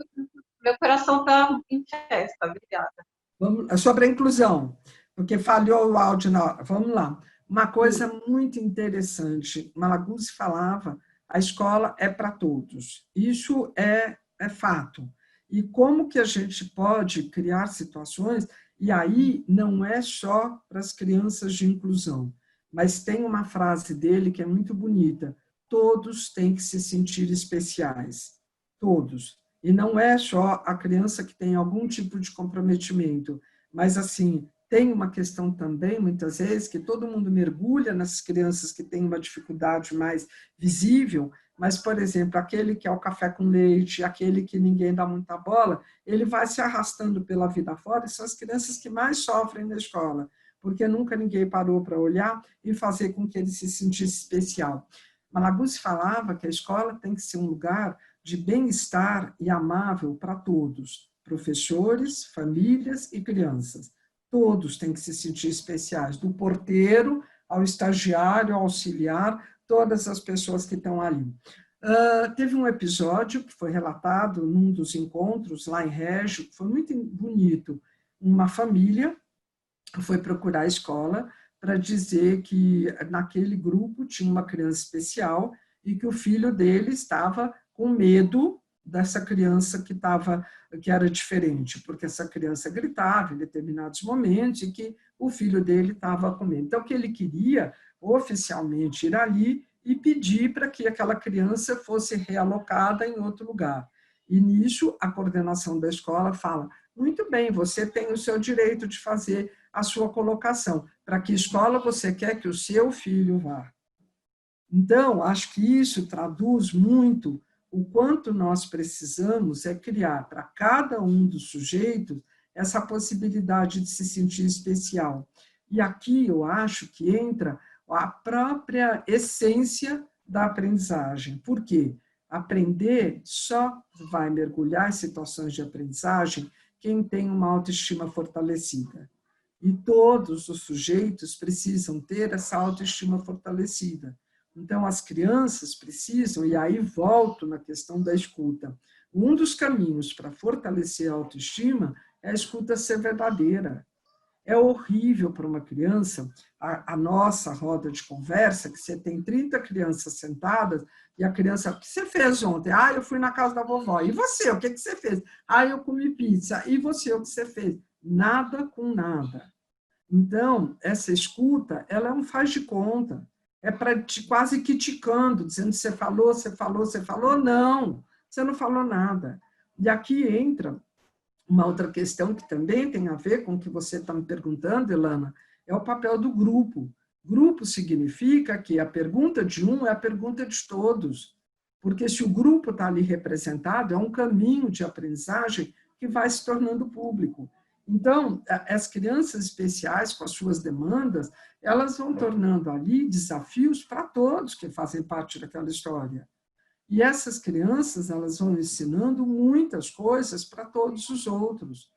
Meu coração está em festa. Obrigada. Sobre a inclusão, porque falhou o áudio na hora. Vamos lá. Uma coisa muito interessante, Malaguzzi falava, a escola é para todos. Isso é fato. E como que a gente pode criar situações, e aí não é só para as crianças de inclusão, mas tem uma frase dele que é muito bonita, todos têm que se sentir especiais, todos. E não é só a criança que tem algum tipo de comprometimento, mas assim, tem uma questão também, muitas vezes, que todo mundo mergulha nessas crianças que têm uma dificuldade mais visível, mas, por exemplo, aquele que é o café com leite, aquele que ninguém dá muita bola, ele vai se arrastando pela vida fora, e são as crianças que mais sofrem na escola, porque nunca ninguém parou para olhar e fazer com que ele se sentisse especial. Malaguzzi falava que a escola tem que ser um lugar de bem-estar e amável para todos, professores, famílias e crianças. Todos têm que se sentir especiais, do porteiro ao estagiário, ao auxiliar, todas as pessoas que estão ali. Teve um episódio que foi relatado num dos encontros lá em Régio, que foi muito bonito. Uma família foi procurar a escola para dizer que naquele grupo tinha uma criança especial e que o filho dele estava com medo dessa criança que era diferente, porque essa criança gritava em determinados momentos e que o filho dele estava com medo. Então, o que ele queria, oficialmente, ir ali e pedir para que aquela criança fosse realocada em outro lugar. E nisso, a coordenação da escola fala, Muito bem, você tem o seu direito de fazer a sua colocação. Para que escola você quer que o seu filho vá? Então, acho que isso traduz muito o quanto nós precisamos criar para cada um dos sujeitos essa possibilidade de se sentir especial. E aqui eu acho que entra a própria essência da aprendizagem. Por quê? Aprender só vai mergulhar em situações de aprendizagem quem tem uma autoestima fortalecida. E todos os sujeitos precisam ter essa autoestima fortalecida. Então, as crianças precisam, e aí volto na questão da escuta, um dos caminhos para fortalecer a autoestima é a escuta ser verdadeira. É horrível para uma criança, a nossa roda de conversa, que você tem 30 crianças sentadas, e a criança, o que você fez ontem? Ah, eu fui na casa da vovó. E você, o que você fez? Ah, eu comi pizza. E você, o que você fez? Nada com nada. Então, essa escuta, ela é um faz de conta. É para quase criticando, dizendo você falou, você falou, você falou. Não, você não falou nada. E aqui entra uma outra questão que também tem a ver com o que você está me perguntando, Elana, é o papel do grupo. Grupo significa que a pergunta de um é a pergunta de todos, porque se o grupo está ali representado, é um caminho de aprendizagem que vai se tornando público. Então, as crianças especiais, com as suas demandas, elas vão tornando ali desafios para todos que fazem parte daquela história. E essas crianças, elas vão ensinando muitas coisas para todos os outros.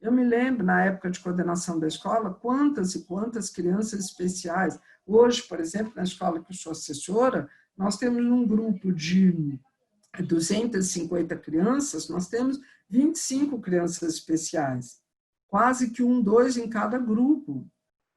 Eu me lembro, na época de coordenação da escola, quantas e quantas crianças especiais. Hoje, por exemplo, na escola que eu sou assessora, nós temos um grupo de 250 crianças, nós temos 25 crianças especiais. Quase que 1, 2 em cada grupo.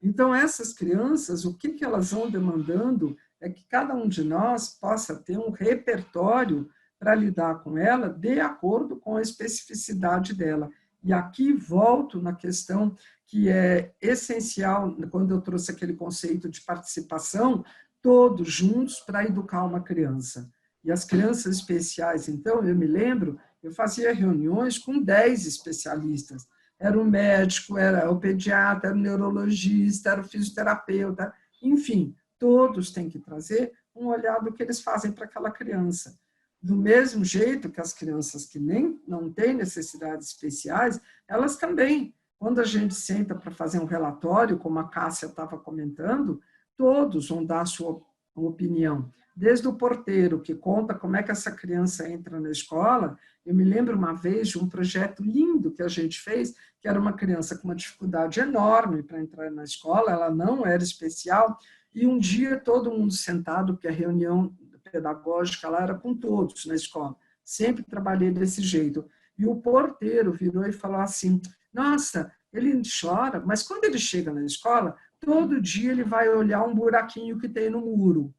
Então, essas crianças, o que elas vão demandando é que cada um de nós possa ter um repertório para lidar com ela de acordo com a especificidade dela. E aqui volto na questão que é essencial, quando eu trouxe aquele conceito de participação, todos juntos para educar uma criança. E as crianças especiais, então, eu me lembro, eu fazia reuniões com 10 especialistas. Era o médico, era o pediatra, era o neurologista, era o fisioterapeuta, enfim, todos têm que trazer um olhar do que eles fazem para aquela criança. Do mesmo jeito que as crianças que nem não têm necessidades especiais, elas também, quando a gente senta para fazer um relatório, como a Cássia estava comentando, todos vão dar a sua opinião. Desde o porteiro, que conta como é que essa criança entra na escola. Eu me lembro uma vez de um projeto lindo que a gente fez, que era uma criança com uma dificuldade enorme para entrar na escola, ela não era especial, e um dia todo mundo sentado, porque a reunião pedagógica lá era com todos na escola, sempre trabalhei desse jeito, e o porteiro virou e falou assim, nossa, ele chora, mas quando ele chega na escola, todo dia ele vai olhar um buraquinho que tem no muro.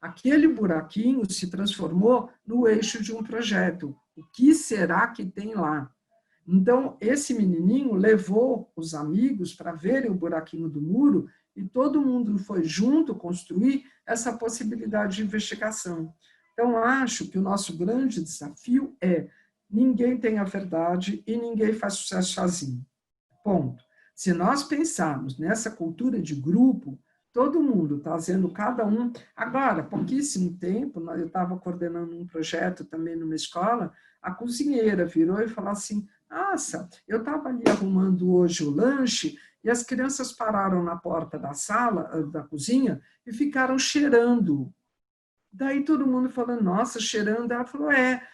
Aquele buraquinho se transformou no eixo de um projeto. O que será que tem lá? Então, esse menininho levou os amigos para verem o buraquinho do muro e todo mundo foi junto construir essa possibilidade de investigação. Então, acho que o nosso grande desafio é ninguém tem a verdade e ninguém faz sucesso sozinho. Ponto. Se nós pensarmos nessa cultura de grupo, todo mundo trazendo cada um. Agora, pouquíssimo tempo, eu estava coordenando um projeto também numa escola, a cozinheira virou e falou assim, nossa, eu estava ali arrumando hoje o lanche e as crianças pararam na porta da sala, da cozinha, e ficaram cheirando. Daí todo mundo falando, nossa, cheirando. Ela falou,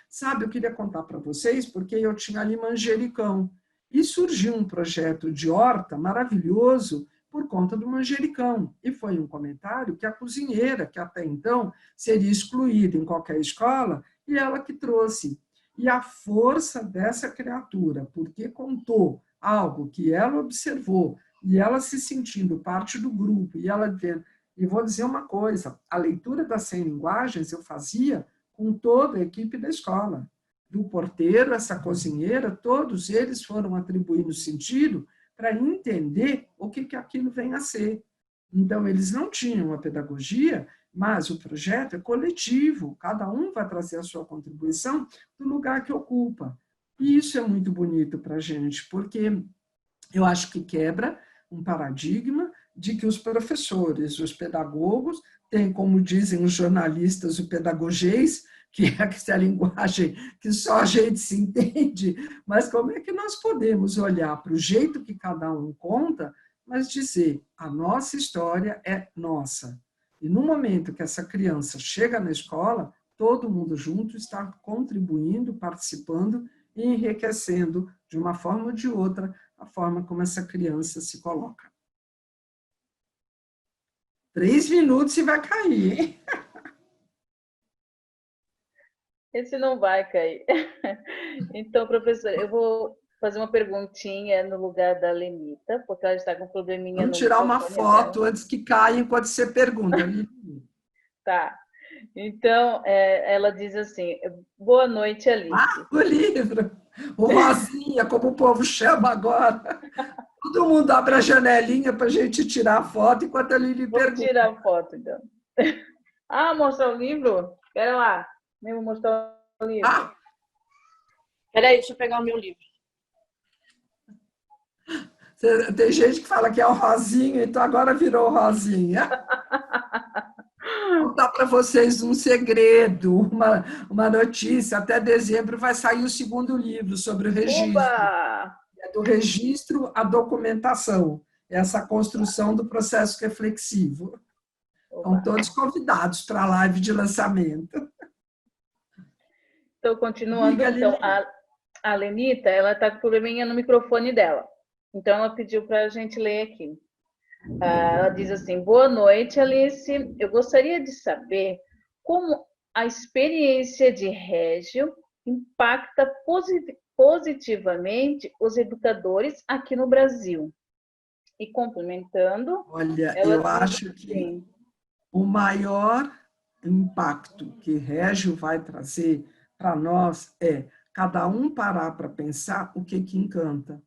sabe, eu queria contar para vocês, porque eu tinha ali manjericão. E surgiu um projeto de horta maravilhoso, por conta do manjericão. E foi um comentário que a cozinheira, que até então seria excluída em qualquer escola, e ela que trouxe. E a força dessa criatura, porque contou algo que ela observou, e ela se sentindo parte do grupo, e ela vendo. E vou dizer uma coisa, a leitura das 100 linguagens eu fazia com toda a equipe da escola. Do porteiro, essa cozinheira, todos eles foram atribuindo sentido para entender o que aquilo vem a ser. Então, eles não tinham a pedagogia, mas o projeto é coletivo, cada um vai trazer a sua contribuição do lugar que ocupa. E isso é muito bonito para a gente, porque eu acho que quebra um paradigma de que os professores, os pedagogos, têm, como dizem os jornalistas, o pedagogês, que é essa linguagem que só a gente se entende, mas como é que nós podemos olhar para o jeito que cada um conta, mas dizer, a nossa história é nossa. E no momento que essa criança chega na escola, todo mundo junto está contribuindo, participando e enriquecendo, de uma forma ou de outra, a forma como essa criança se coloca. 3 minutos e vai cair, hein? Esse não vai cair. Então, professora, eu vou fazer uma perguntinha no lugar da Lenita, porque ela está com um probleminha Vamos no tirar uma microfone foto dela. antes que caia enquanto você pergunta. Tá. Então, ela diz assim, boa noite, Alice. Ah, o livro! O Rosinha, como o povo chama agora. Todo mundo abre a janelinha para a gente tirar a foto enquanto a Lili pergunta. Vou tirar a foto, então. Ah, mostrar o livro? Espera lá. Nem vou mostrar o livro. Ah, Peraí, deixa eu pegar o meu livro. tem gente que fala que é o Rosinha, então agora virou o Rosinha. Vou contar para vocês um segredo, uma notícia. Até dezembro vai sair o 2º livro sobre o registro. Oba! É do registro à documentação, essa construção do processo reflexivo. Estão todos convidados para a live de lançamento. Então, continuando, então, a Lenita, ela está com probleminha no microfone dela. Então, ela pediu para a gente ler aqui. Ela diz assim, boa noite, Alice. Eu gostaria de saber como a experiência de Régio impacta positivamente os educadores aqui no Brasil. E complementando... Olha, eu acho que o maior impacto que Régio vai trazer para nós é cada um parar para pensar o que encanta.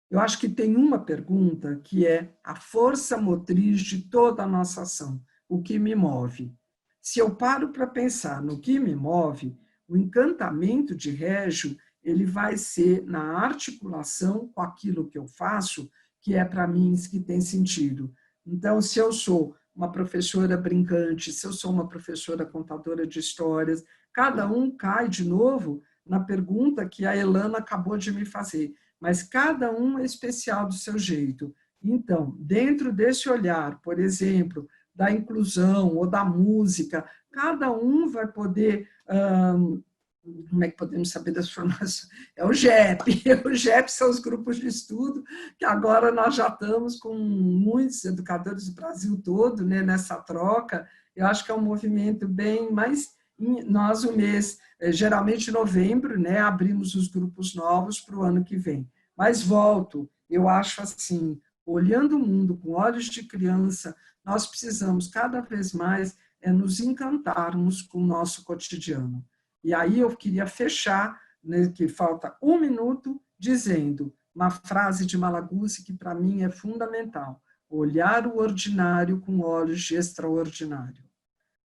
Eu acho que tem uma pergunta que é a força motriz de toda a nossa ação, o que me move. Se eu paro para pensar no que me move, o encantamento de Régio ele vai ser na articulação com aquilo que eu faço, que é para mim que tem sentido. Então, se eu sou uma professora brincante, se eu sou uma professora contadora de histórias, cada um cai de novo na pergunta que a Elana acabou de me fazer, mas cada um é especial do seu jeito. Então, dentro desse olhar, por exemplo, da inclusão ou da música, cada um vai poder... como é que podemos saber das formações? É o GEP. O GEP são os grupos de estudo, que agora nós já estamos com muitos educadores do Brasil todo, né, nessa troca. Eu acho que é um movimento bem mais... Nós, o mês, geralmente em novembro, né, abrimos os grupos novos para o ano que vem. Mas volto, eu acho assim, olhando o mundo com olhos de criança, nós precisamos cada vez mais nos encantarmos com o nosso cotidiano. E aí eu queria fechar, né, que falta 1 minuto, dizendo uma frase de Malaguzzi que para mim é fundamental: olhar o ordinário com olhos de extraordinário.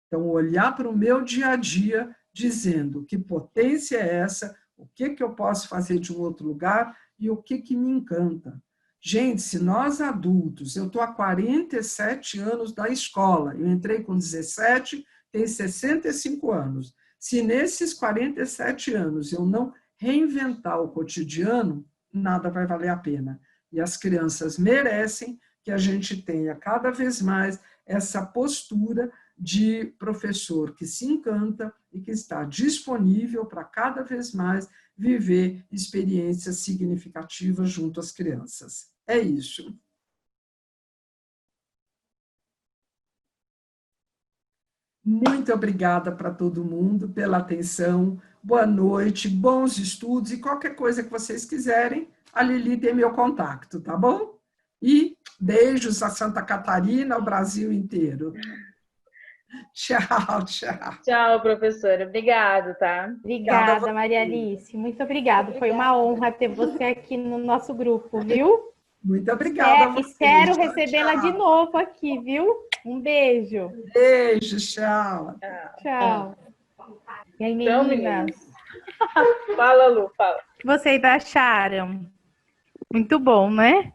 Então, olhar para o meu dia a dia dizendo que potência é essa, o que eu posso fazer de um outro lugar e o que me encanta. Gente, se nós adultos, eu estou há 47 anos da escola, eu entrei com 17, tenho 65 anos. Se nesses 47 anos eu não reinventar o cotidiano, nada vai valer a pena. E as crianças merecem que a gente tenha cada vez mais essa postura de professor que se encanta e que está disponível para cada vez mais viver experiências significativas junto às crianças. É isso. Muito obrigada para todo mundo pela atenção. Boa noite, bons estudos e qualquer coisa que vocês quiserem, a Lili tem meu contato, tá bom? E beijos a Santa Catarina, ao Brasil inteiro. Tchau, tchau. Tchau, professora. Obrigada, tá? Obrigada, Maria Alice. Muito obrigada. Foi uma honra ter você aqui no nosso grupo, viu? Muito obrigada. Espero recebê-la de novo aqui, viu? Um beijo. Beijo, tchau. Tchau. E aí, Tchau, meninas? meninas. Fala, Lu, fala. O que vocês acharam? Muito bom, né?